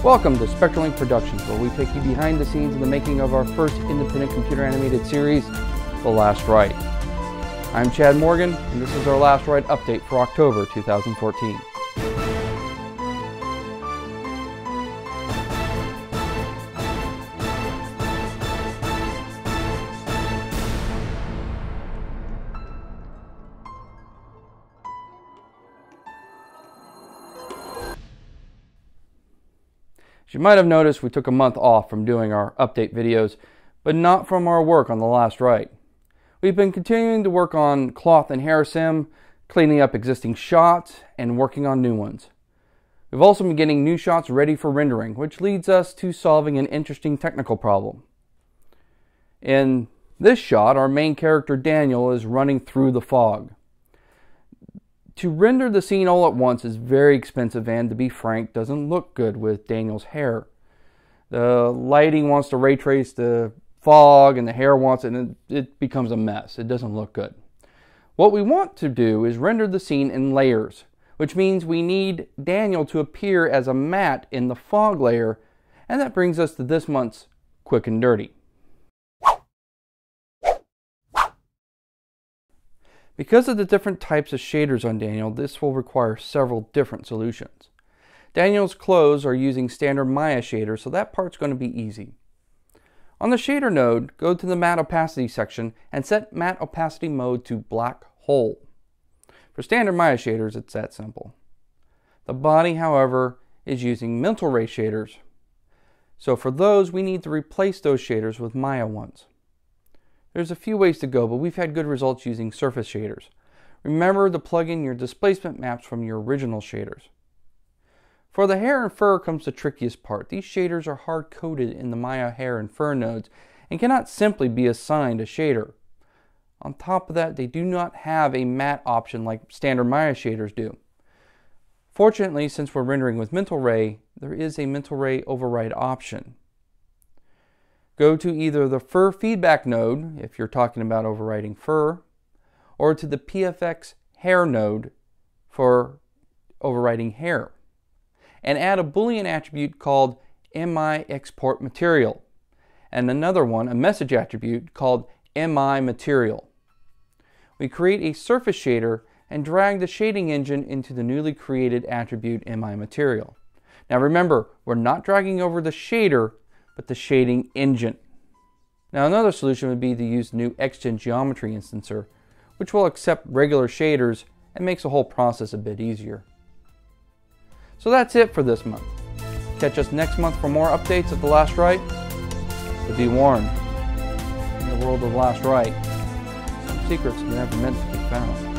Welcome to Spectral Productions, where we take you behind the scenes in the making of our first independent computer animated series, The Last Rite. I'm Chad Morgan, and this is our Last Rite update for October 2014. As you might have noticed, we took a month off from doing our update videos, but not from our work on The Last Rite. We've been continuing to work on cloth and hair sim, cleaning up existing shots, and working on new ones. We've also been getting new shots ready for rendering, which leads us to solving an interesting technical problem. In this shot, our main character Daniel is running through the fog. To render the scene all at once is very expensive and, to be frank, doesn't look good with Daniel's hair. The lighting wants to ray trace the fog and the hair wants it, and it becomes a mess. It doesn't look good. What we want to do is render the scene in layers, which means we need Daniel to appear as a matte in the fog layer, and that brings us to this month's Quick and Dirty. Because of the different types of shaders on Daniel, this will require several different solutions. Daniel's clothes are using standard Maya shaders, so that part's going to be easy. On the shader node, go to the matte opacity section and set matte opacity mode to black hole. For standard Maya shaders, it's that simple. The body, however, is using mental ray shaders. So for those, we need to replace those shaders with Maya ones. There's a few ways to go, but we've had good results using surface shaders. Remember to plug in your displacement maps from your original shaders. For the hair and fur comes the trickiest part. These shaders are hard-coded in the Maya hair and fur nodes and cannot simply be assigned a shader. On top of that, they do not have a matte option like standard Maya shaders do. Fortunately, since we're rendering with mental ray, there is a mental ray override option. Go to either the fur feedback node, if you're talking about overriding fur, or to the PFX hair node for overriding hair, and add a Boolean attribute called MI export material, and another one, a message attribute called MI material. We create a surface shader and drag the shading engine into the newly created attribute MI material. Now remember, we're not dragging over the shader, but the shading engine. Now another solution would be to use the new XGen geometry instancer, which will accept regular shaders and makes the whole process a bit easier. So that's it for this month. Catch us next month for more updates of The Last Rite. But be warned, in the world of Last Rite, some secrets are never meant to be found.